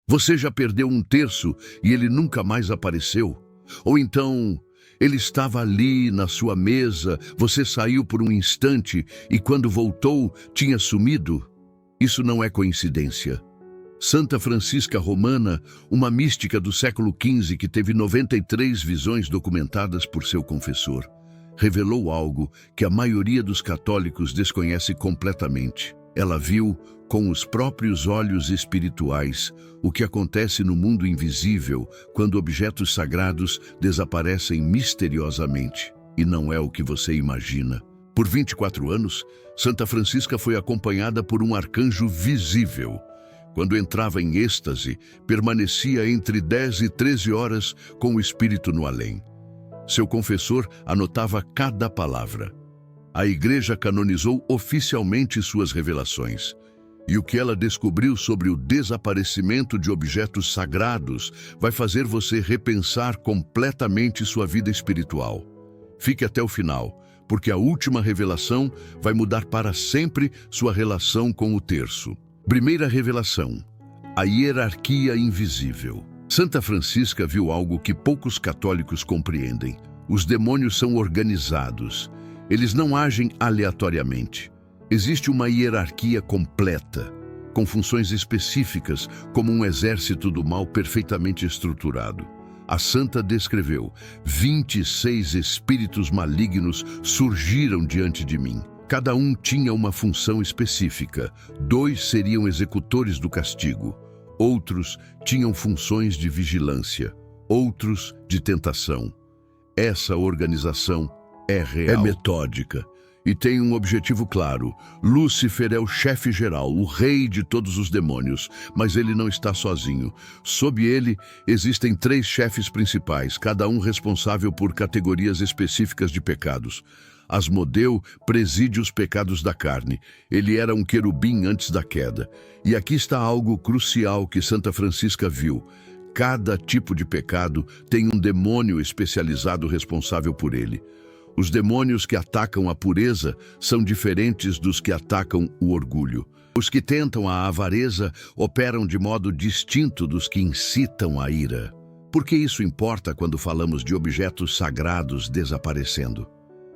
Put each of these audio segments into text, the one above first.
Você já perdeu um terço e ele nunca mais apareceu? Ou então, ele estava ali na sua mesa, você saiu por um instante e quando voltou, tinha sumido? Isso não é coincidência. Santa Francisca Romana, uma mística do século XV que teve 93 visões documentadas por seu confessor, revelou algo que a maioria dos católicos desconhece completamente. Ela viu, com os próprios olhos espirituais, o que acontece no mundo invisível quando objetos sagrados desaparecem misteriosamente. E não é o que você imagina. Por 24 anos, Santa Francisca foi acompanhada por um arcanjo visível. Quando entrava em êxtase, permanecia entre 10 e 13 horas com o espírito no além. Seu confessor anotava cada palavra. A Igreja canonizou oficialmente suas revelações. E o que ela descobriu sobre o desaparecimento de objetos sagrados vai fazer você repensar completamente sua vida espiritual. Fique até o final, porque a última revelação vai mudar para sempre sua relação com o terço. Primeira revelação: a hierarquia invisível. Santa Francisca viu algo que poucos católicos compreendem. Os demônios são organizados. Eles não agem aleatoriamente. Existe uma hierarquia completa, com funções específicas, como um exército do mal perfeitamente estruturado. A santa descreveu: 26 espíritos malignos surgiram diante de mim. Cada um tinha uma função específica. 2 seriam executores do castigo. Outros tinham funções de vigilância. Outros de tentação. Essa organização é real. É metódica e tem um objetivo claro. Lúcifer é o chefe geral, o rei de todos os demônios, mas ele não está sozinho. Sob ele existem 3 chefes principais, cada um responsável por categorias específicas de pecados. Asmodeu preside os pecados da carne. Ele era um querubim antes da queda. E aqui está algo crucial que Santa Francisca viu. Cada tipo de pecado tem um demônio especializado responsável por ele. Os demônios que atacam a pureza são diferentes dos que atacam o orgulho. Os que tentam a avareza operam de modo distinto dos que incitam a ira. Por que isso importa quando falamos de objetos sagrados desaparecendo?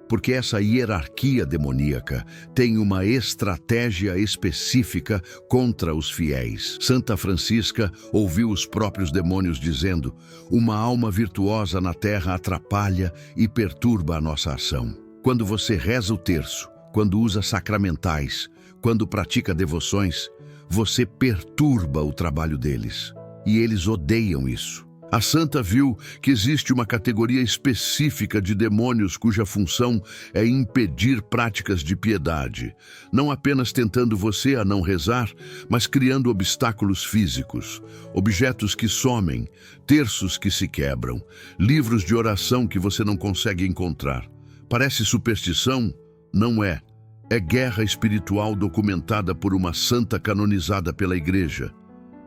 Porque essa hierarquia demoníaca tem uma estratégia específica contra os fiéis. Santa Francisca ouviu os próprios demônios dizendo: uma alma virtuosa na terra atrapalha e perturba a nossa ação. Quando você reza o terço, quando usa sacramentais, quando pratica devoções, você perturba o trabalho deles. E eles odeiam isso. A santa viu que existe uma categoria específica de demônios cuja função é impedir práticas de piedade, não apenas tentando você a não rezar, mas criando obstáculos físicos, objetos que somem, terços que se quebram, livros de oração que você não consegue encontrar. Parece superstição? Não é. É guerra espiritual documentada por uma santa canonizada pela Igreja.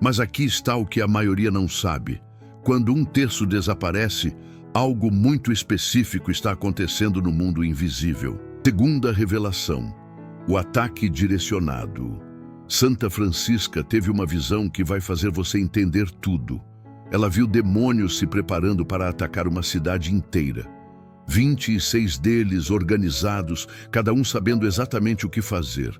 Mas aqui está o que a maioria não sabe. Quando um terço desaparece, algo muito específico está acontecendo no mundo invisível. Segunda revelação: o ataque direcionado. Santa Francisca teve uma visão que vai fazer você entender tudo. Ela viu demônios se preparando para atacar uma cidade inteira. 26 deles organizados, cada um sabendo exatamente o que fazer.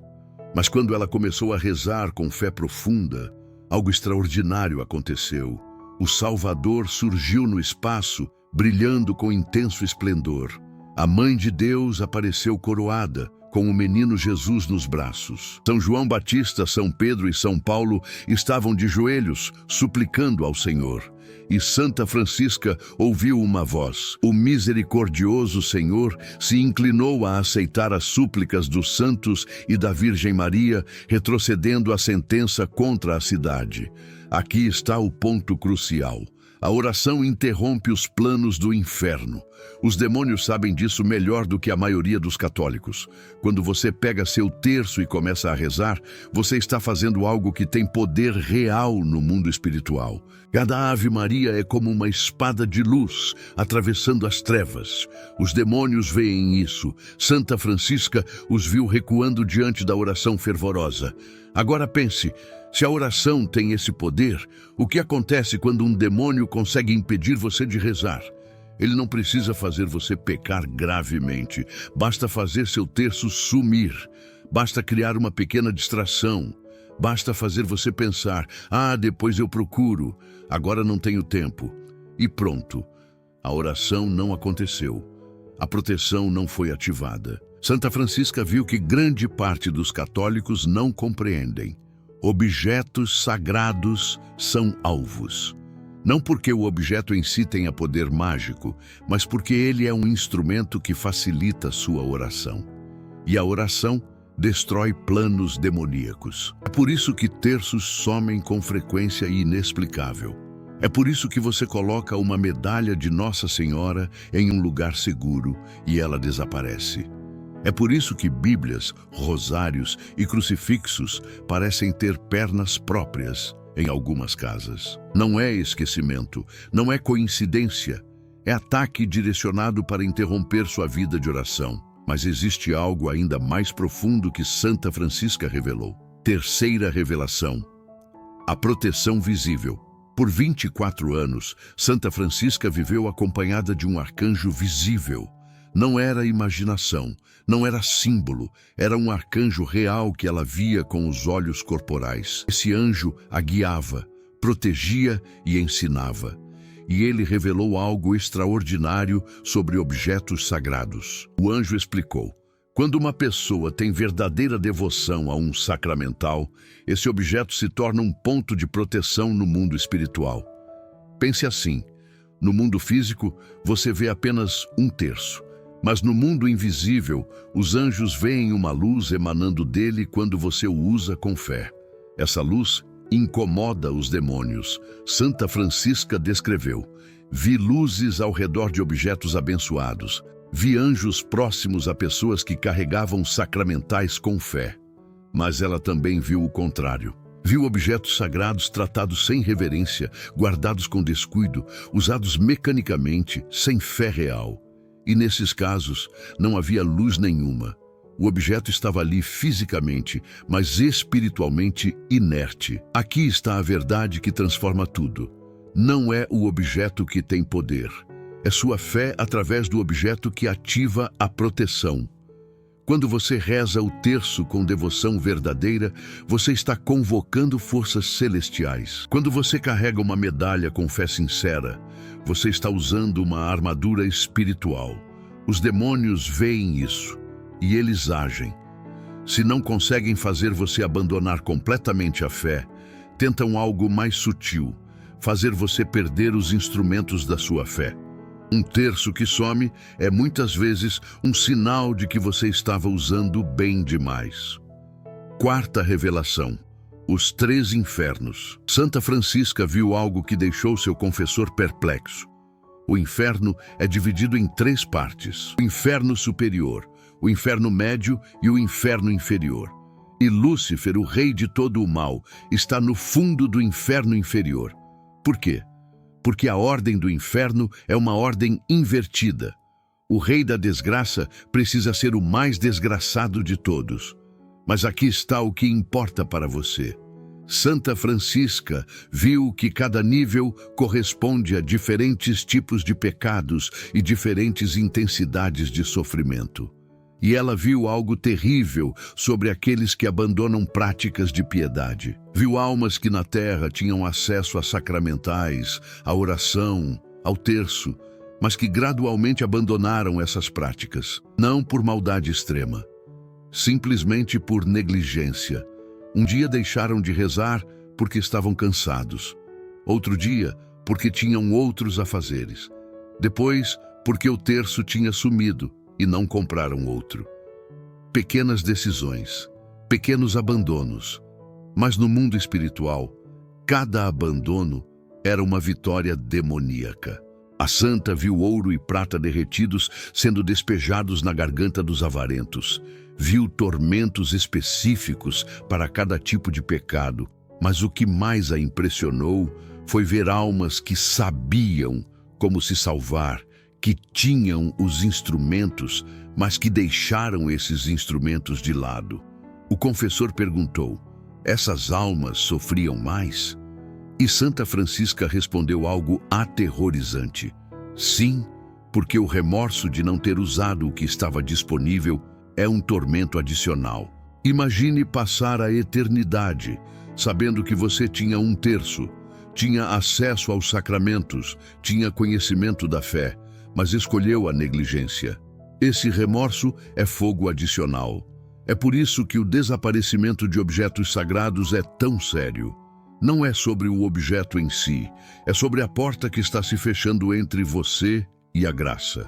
Mas quando ela começou a rezar com fé profunda, algo extraordinário aconteceu. O Salvador surgiu no espaço, brilhando com intenso esplendor. A Mãe de Deus apareceu coroada, com o menino Jesus nos braços. São João Batista, São Pedro e São Paulo estavam de joelhos, suplicando ao Senhor. E Santa Francisca ouviu uma voz. O misericordioso Senhor se inclinou a aceitar as súplicas dos santos e da Virgem Maria, retrocedendo a sentença contra a cidade. Aqui está o ponto crucial. A oração interrompe os planos do inferno. Os demônios sabem disso melhor do que a maioria dos católicos. Quando você pega seu terço e começa a rezar, você está fazendo algo que tem poder real no mundo espiritual. Cada Ave Maria é como uma espada de luz atravessando as trevas. Os demônios veem isso. Santa Francisca os viu recuando diante da oração fervorosa. Agora pense, Se a oração tem esse poder, o que acontece quando um demônio consegue impedir você de rezar? Ele não precisa fazer você pecar gravemente. Basta fazer seu terço sumir. Basta criar uma pequena distração. Basta fazer você pensar, depois eu procuro, agora não tenho tempo. E pronto, a oração não aconteceu. A proteção não foi ativada. Santa Francisca viu que grande parte dos católicos não compreendem. Objetos sagrados são alvos. Não porque o objeto em si tenha poder mágico, mas porque ele é um instrumento que facilita sua oração. E a oração destrói planos demoníacos. É por isso que terços somem com frequência inexplicável. É por isso que você coloca uma medalha de Nossa Senhora em um lugar seguro e ela desaparece. É por isso que Bíblias, rosários e crucifixos parecem ter pernas próprias em algumas casas. Não é esquecimento, não é coincidência, é ataque direcionado para interromper sua vida de oração. Mas existe algo ainda mais profundo que Santa Francisca revelou. Terceira revelação: a proteção visível. Por 24 anos, Santa Francisca viveu acompanhada de um arcanjo visível. Não era imaginação, não era símbolo, era um arcanjo real que ela via com os olhos corporais. Esse anjo a guiava, protegia e ensinava. E ele revelou algo extraordinário sobre objetos sagrados. O anjo explicou: quando uma pessoa tem verdadeira devoção a um sacramental, esse objeto se torna um ponto de proteção no mundo espiritual. Pense assim: no mundo físico, você vê apenas um terço. Mas no mundo invisível, os anjos veem uma luz emanando dele quando você o usa com fé. Essa luz incomoda os demônios. Santa Francisca descreveu: vi luzes ao redor de objetos abençoados. Vi anjos próximos a pessoas que carregavam sacramentais com fé. Mas ela também viu o contrário. Viu objetos sagrados tratados sem reverência, guardados com descuido, usados mecanicamente, sem fé real. E nesses casos, não havia luz nenhuma. O objeto estava ali fisicamente, mas espiritualmente inerte. Aqui está a verdade que transforma tudo. Não é o objeto que tem poder. É sua fé através do objeto que ativa a proteção. Quando você reza o terço com devoção verdadeira, você está convocando forças celestiais. Quando você carrega uma medalha com fé sincera, você está usando uma armadura espiritual. Os demônios veem isso e eles agem. Se não conseguem fazer você abandonar completamente a fé, tentam algo mais sutil, fazer você perder os instrumentos da sua fé. Um terço que some é muitas vezes um sinal de que você estava usando bem demais. Quarta revelação: os 3 infernos. Santa Francisca viu algo que deixou seu confessor perplexo. O inferno é dividido em 3 partes: o inferno superior, o inferno médio e o inferno inferior. E Lúcifer, o rei de todo o mal, está no fundo do inferno inferior. Por quê? Porque a ordem do inferno é uma ordem invertida. O rei da desgraça precisa ser o mais desgraçado de todos. Mas aqui está o que importa para você. Santa Francisca viu que cada nível corresponde a diferentes tipos de pecados e diferentes intensidades de sofrimento. E ela viu algo terrível sobre aqueles que abandonam práticas de piedade. Viu almas que na terra tinham acesso a sacramentais, à oração, ao terço, mas que gradualmente abandonaram essas práticas. Não por maldade extrema, simplesmente por negligência. Um dia deixaram de rezar porque estavam cansados. Outro dia, porque tinham outros afazeres. Depois, porque o terço tinha sumido e não compraram outro. Pequenas decisões, pequenos abandonos. Mas no mundo espiritual, cada abandono era uma vitória demoníaca. A santa viu ouro e prata derretidos sendo despejados na garganta dos avarentos. Viu tormentos específicos para cada tipo de pecado. Mas o que mais a impressionou foi ver almas que sabiam como se salvar, que tinham os instrumentos, mas que deixaram esses instrumentos de lado. O confessor perguntou: essas almas sofriam mais? E Santa Francisca respondeu algo aterrorizante. Sim, porque o remorso de não ter usado o que estava disponível é um tormento adicional. Imagine passar a eternidade sabendo que você tinha um terço, tinha acesso aos sacramentos, tinha conhecimento da fé, mas escolheu a negligência. Esse remorso é fogo adicional. É por isso que o desaparecimento de objetos sagrados é tão sério. Não é sobre o objeto em si, é sobre a porta que está se fechando entre você e a graça.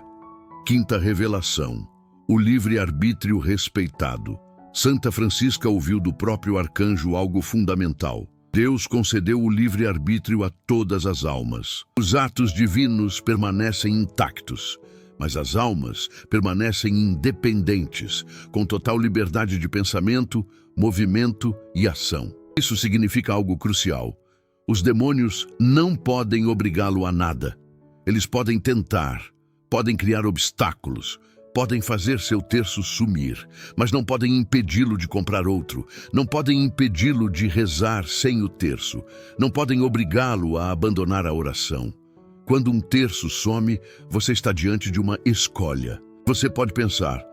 Quinta revelação: o livre-arbítrio respeitado. Santa Francisca ouviu do próprio arcanjo algo fundamental. Deus concedeu o livre-arbítrio a todas as almas. Os atos divinos permanecem intactos, mas as almas permanecem independentes, com total liberdade de pensamento, movimento e ação. Isso significa algo crucial. Os demônios não podem obrigá-lo a nada. Eles podem tentar, podem criar obstáculos, podem fazer seu terço sumir, mas não podem impedi-lo de comprar outro, não podem impedi-lo de rezar sem o terço, não podem obrigá-lo a abandonar a oração. Quando um terço some, você está diante de uma escolha. Você pode pensar: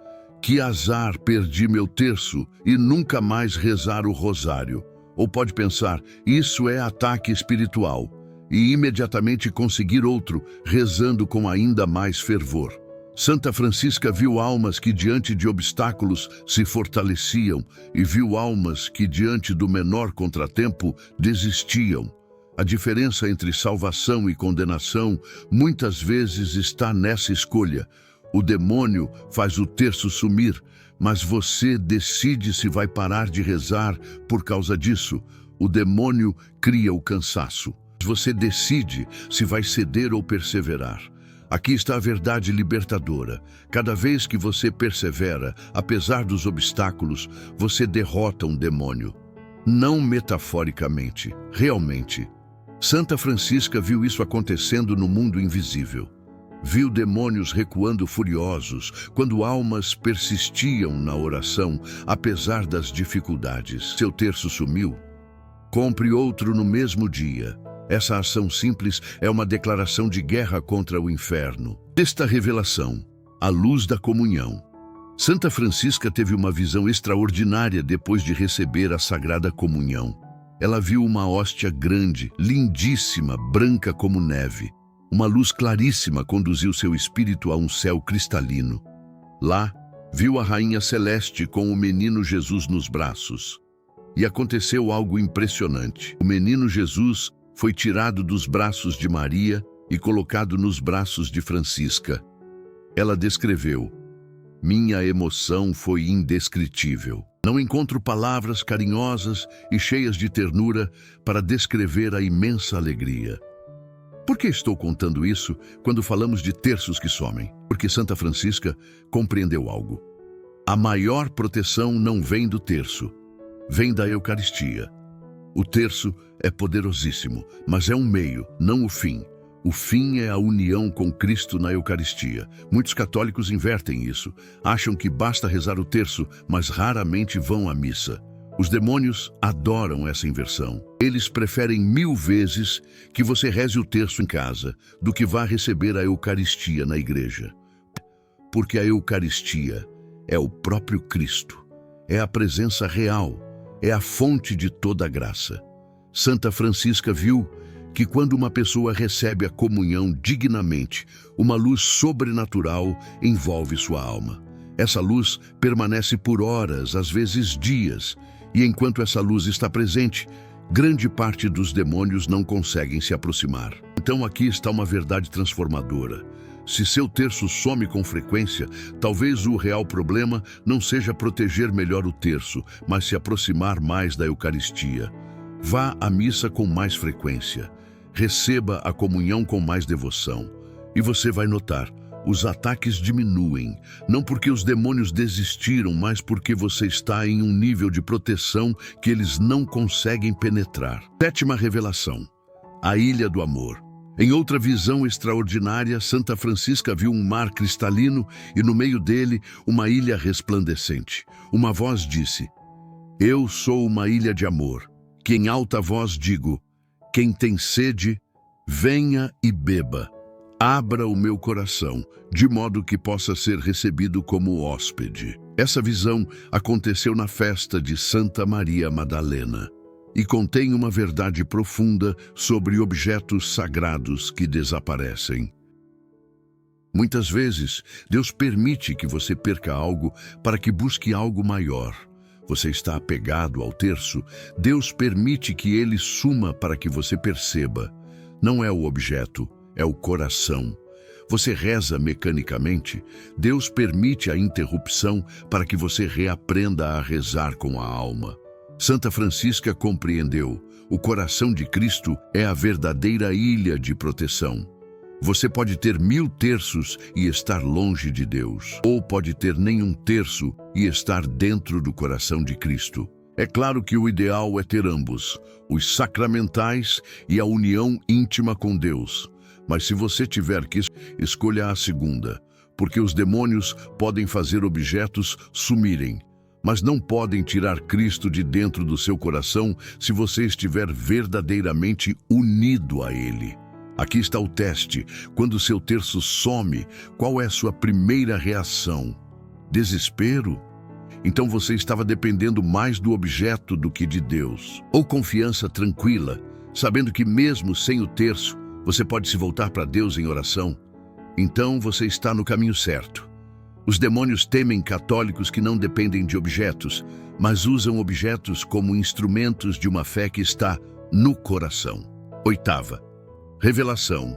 que azar, perdi meu terço e nunca mais rezar o rosário. Ou pode pensar: isso é ataque espiritual, e imediatamente conseguir outro, rezando com ainda mais fervor. Santa Francisca viu almas que diante de obstáculos se fortaleciam e viu almas que diante do menor contratempo desistiam. A diferença entre salvação e condenação muitas vezes está nessa escolha. O demônio faz o terço sumir, mas você decide se vai parar de rezar por causa disso. O demônio cria o cansaço. Você decide se vai ceder ou perseverar. Aqui está a verdade libertadora. Cada vez que você persevera, apesar dos obstáculos, você derrota um demônio. Não metaforicamente, realmente. Santa Francisca viu isso acontecendo no mundo invisível. Viu demônios recuando furiosos quando almas persistiam na oração, apesar das dificuldades. Seu terço sumiu. Compre outro no mesmo dia. Essa ação simples é uma declaração de guerra contra o inferno. Sexta revelação: a luz da comunhão. Santa Francisca teve uma visão extraordinária depois de receber a Sagrada Comunhão. Ela viu uma hóstia grande, lindíssima, branca como neve. Uma luz claríssima conduziu seu espírito a um céu cristalino. Lá, viu a Rainha Celeste com o menino Jesus nos braços. E aconteceu algo impressionante. O menino Jesus foi tirado dos braços de Maria e colocado nos braços de Francisca. Ela descreveu: minha emoção foi indescritível. Não encontro palavras carinhosas e cheias de ternura para descrever a imensa alegria. Por que estou contando isso quando falamos de terços que somem? Porque Santa Francisca compreendeu algo. A maior proteção não vem do terço, vem da Eucaristia. O terço é poderosíssimo, mas é um meio, não o fim. O fim é a união com Cristo na Eucaristia. Muitos católicos invertem isso. Acham que basta rezar o terço, mas raramente vão à missa. Os demônios adoram essa inversão. Eles preferem 1000 vezes que você reze o terço em casa do que vá receber a Eucaristia na igreja. Porque a Eucaristia é o próprio Cristo, é a presença real, é a fonte de toda a graça. Santa Francisca viu que quando uma pessoa recebe a comunhão dignamente, uma luz sobrenatural envolve sua alma. Essa luz permanece por horas, às vezes dias, e enquanto essa luz está presente, grande parte dos demônios não conseguem se aproximar. Então aqui está uma verdade transformadora. Se seu terço some com frequência, talvez o real problema não seja proteger melhor o terço, mas se aproximar mais da Eucaristia. Vá à missa com mais frequência. Receba a comunhão com mais devoção. E você vai notar, os ataques diminuem, não porque os demônios desistiram, mas porque você está em um nível de proteção que eles não conseguem penetrar. Sétima revelação: a Ilha do Amor. Em outra visão extraordinária, Santa Francisca viu um mar cristalino e no meio dele uma ilha resplandecente. Uma voz disse: Eu sou uma ilha de amor, que em alta voz digo: quem tem sede, venha e beba. Abra o meu coração, de modo que possa ser recebido como hóspede. Essa visão aconteceu na festa de Santa Maria Madalena e contém uma verdade profunda sobre objetos sagrados que desaparecem. Muitas vezes, Deus permite que você perca algo para que busque algo maior. Você está apegado ao terço, Deus permite que ele suma para que você perceba. Não é o objeto, é o coração. Você reza mecanicamente, Deus permite a interrupção para que você reaprenda a rezar com a alma. Santa Francisca compreendeu: o coração de Cristo é a verdadeira ilha de proteção. Você pode ter 1000 terços e estar longe de Deus, ou pode ter nenhum terço e estar dentro do coração de Cristo. É claro que o ideal é ter ambos, os sacramentais e a união íntima com Deus. Mas se você tiver que escolha a segunda, porque os demônios podem fazer objetos sumirem, mas não podem tirar Cristo de dentro do seu coração se você estiver verdadeiramente unido a Ele. Aqui está o teste. Quando o seu terço some, qual é a sua primeira reação? Desespero? Então você estava dependendo mais do objeto do que de Deus. Ou confiança tranquila, sabendo que mesmo sem o terço, você pode se voltar para Deus em oração? Então você está no caminho certo. Os demônios temem católicos que não dependem de objetos, mas usam objetos como instrumentos de uma fé que está no coração. Oitava. Revelação.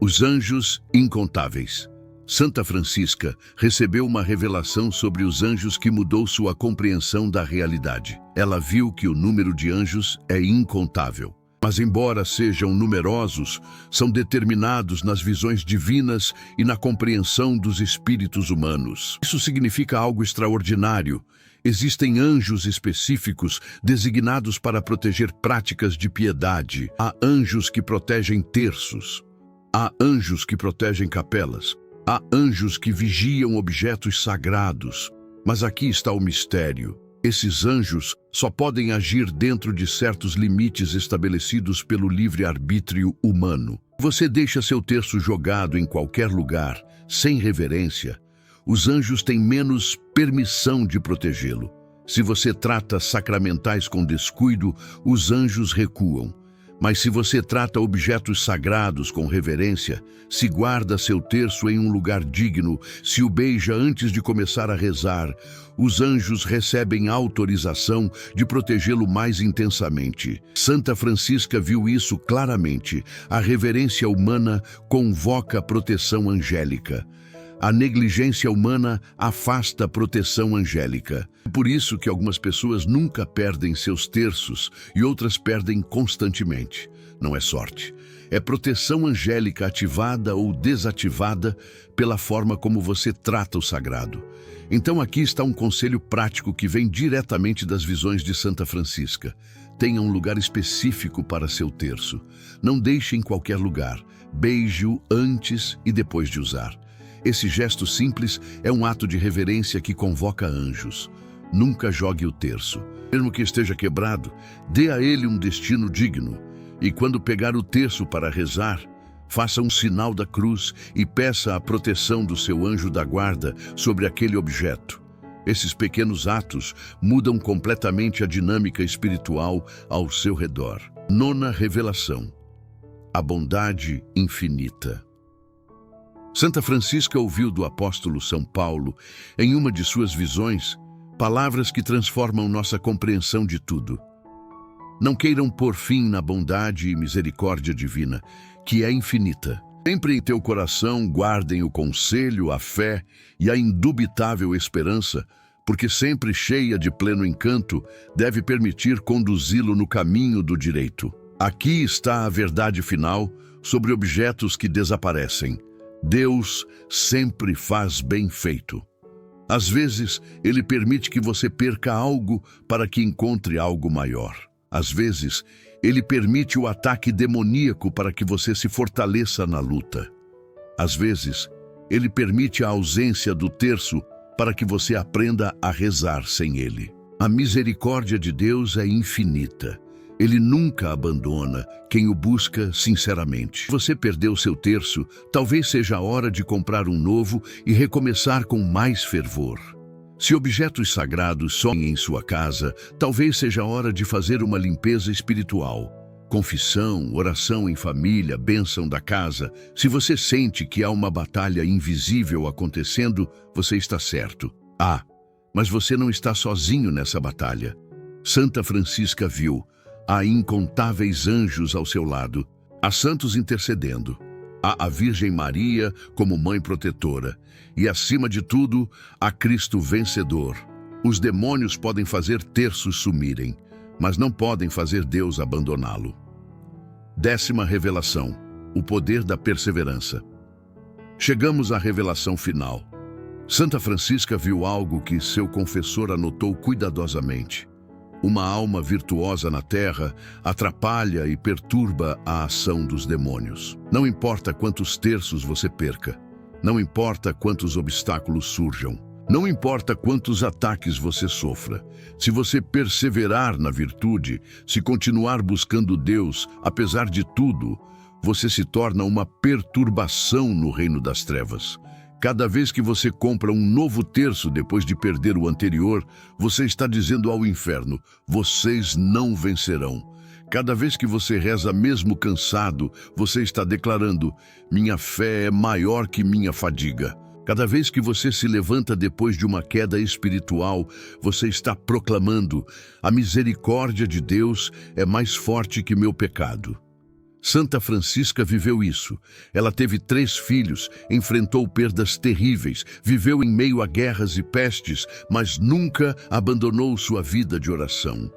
Os anjos incontáveis. Santa Francisca recebeu uma revelação sobre os anjos que mudou sua compreensão da realidade. Ela viu que o número de anjos é incontável. Mas embora sejam numerosos, são determinados nas visões divinas e na compreensão dos espíritos humanos. Isso significa algo extraordinário. Existem anjos específicos designados para proteger práticas de piedade. Há anjos que protegem terços. Há anjos que protegem capelas. Há anjos que vigiam objetos sagrados. Mas aqui está o mistério. Esses anjos só podem agir dentro de certos limites estabelecidos pelo livre-arbítrio humano. Você deixa seu terço jogado em qualquer lugar, sem reverência. Os anjos têm menos permissão de protegê-lo. Se você trata sacramentais com descuido, os anjos recuam. Mas se você trata objetos sagrados com reverência, se guarda seu terço em um lugar digno, se o beija antes de começar a rezar, os anjos recebem autorização de protegê-lo mais intensamente. Santa Francisca viu isso claramente. A reverência humana convoca a proteção angélica. A negligência humana afasta a proteção angélica. É por isso que algumas pessoas nunca perdem seus terços e outras perdem constantemente. Não é sorte. É proteção angélica ativada ou desativada pela forma como você trata o sagrado. Então aqui está um conselho prático que vem diretamente das visões de Santa Francisca. Tenha um lugar específico para seu terço. Não deixe em qualquer lugar. Beije-o antes e depois de usar. Esse gesto simples é um ato de reverência que convoca anjos. Nunca jogue o terço. Mesmo que esteja quebrado, dê a ele um destino digno. E quando pegar o terço para rezar, faça um sinal da cruz e peça a proteção do seu anjo da guarda sobre aquele objeto. Esses pequenos atos mudam completamente a dinâmica espiritual ao seu redor. Nona revelação. A bondade infinita. Santa Francisca ouviu do apóstolo São Paulo, em uma de suas visões, palavras que transformam nossa compreensão de tudo. Não queiram pôr fim na bondade e misericórdia divina, que é infinita. Sempre em teu coração guardem o conselho, a fé e a indubitável esperança, porque sempre cheia de pleno encanto, deve permitir conduzi-lo no caminho do direito. Aqui está a verdade final sobre objetos que desaparecem. Deus sempre faz bem feito. Às vezes, Ele permite que você perca algo para que encontre algo maior. Às vezes, Ele permite o ataque demoníaco para que você se fortaleça na luta. Às vezes, Ele permite a ausência do terço para que você aprenda a rezar sem ele. A misericórdia de Deus é infinita. Ele nunca abandona quem o busca sinceramente. Se você perdeu seu terço, talvez seja a hora de comprar um novo e recomeçar com mais fervor. Se objetos sagrados somem em sua casa, talvez seja a hora de fazer uma limpeza espiritual. Confissão, oração em família, bênção da casa. Se você sente que há uma batalha invisível acontecendo, você está certo. Mas você não está sozinho nessa batalha. Santa Francisca viu: há incontáveis anjos ao seu lado, há santos intercedendo, há a Virgem Maria como mãe protetora e, acima de tudo, há Cristo vencedor. Os demônios podem fazer terços sumirem, mas não podem fazer Deus abandoná-lo. 10ª revelação: o poder da perseverança. Chegamos à revelação final. Santa Francisca viu algo que seu confessor anotou cuidadosamente. Uma alma virtuosa na terra atrapalha e perturba a ação dos demônios. Não importa quantos terços você perca, não importa quantos obstáculos surjam, não importa quantos ataques você sofra, se você perseverar na virtude, se continuar buscando Deus, apesar de tudo, você se torna uma perturbação no reino das trevas. Cada vez que você compra um novo terço depois de perder o anterior, você está dizendo ao inferno: vocês não vencerão. Cada vez que você reza mesmo cansado, você está declarando: minha fé é maior que minha fadiga. Cada vez que você se levanta depois de uma queda espiritual, você está proclamando: a misericórdia de Deus é mais forte que meu pecado. Santa Francisca viveu isso. Ela teve 3 filhos, enfrentou perdas terríveis, viveu em meio a guerras e pestes, mas nunca abandonou sua vida de oração.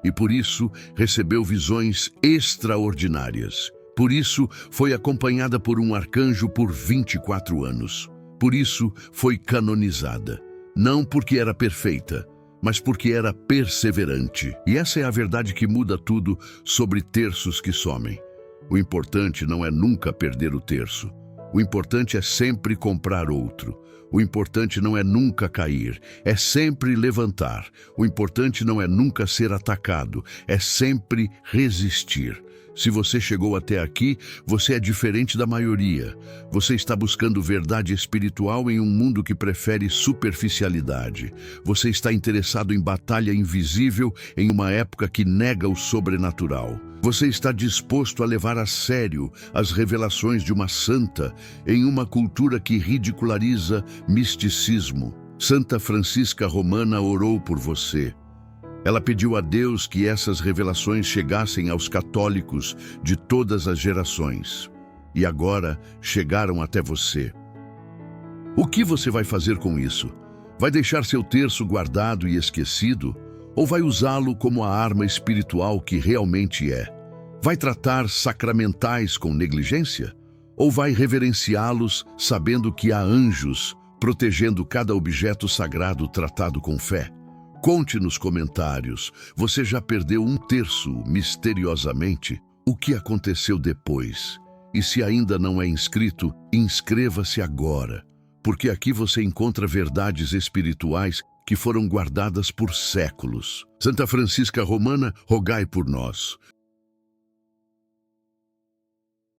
E por isso recebeu visões extraordinárias. Por isso foi acompanhada por um arcanjo por 24 anos. Por isso foi canonizada. Não porque era perfeita, mas porque era perseverante. E essa é a verdade que muda tudo sobre terços que somem. O importante não é nunca perder o terço. O importante é sempre comprar outro. O importante não é nunca cair, é sempre levantar. O importante não é nunca ser atacado, é sempre resistir. Se você chegou até aqui, você é diferente da maioria. Você está buscando verdade espiritual em um mundo que prefere superficialidade. Você está interessado em batalha invisível em uma época que nega o sobrenatural. Você está disposto a levar a sério as revelações de uma santa em uma cultura que ridiculariza misticismo. Santa Francisca Romana orou por você. Ela pediu a Deus que essas revelações chegassem aos católicos de todas as gerações. E agora chegaram até você. O que você vai fazer com isso? Vai deixar seu terço guardado e esquecido? Ou vai usá-lo como a arma espiritual que realmente é? Vai tratar sacramentais com negligência? Ou vai reverenciá-los sabendo que há anjos protegendo cada objeto sagrado tratado com fé? Conte nos comentários, você já perdeu um terço misteriosamente? O que aconteceu depois? E se ainda não é inscrito, inscreva-se agora, porque aqui você encontra verdades espirituais que foram guardadas por séculos. Santa Francisca Romana, rogai por nós.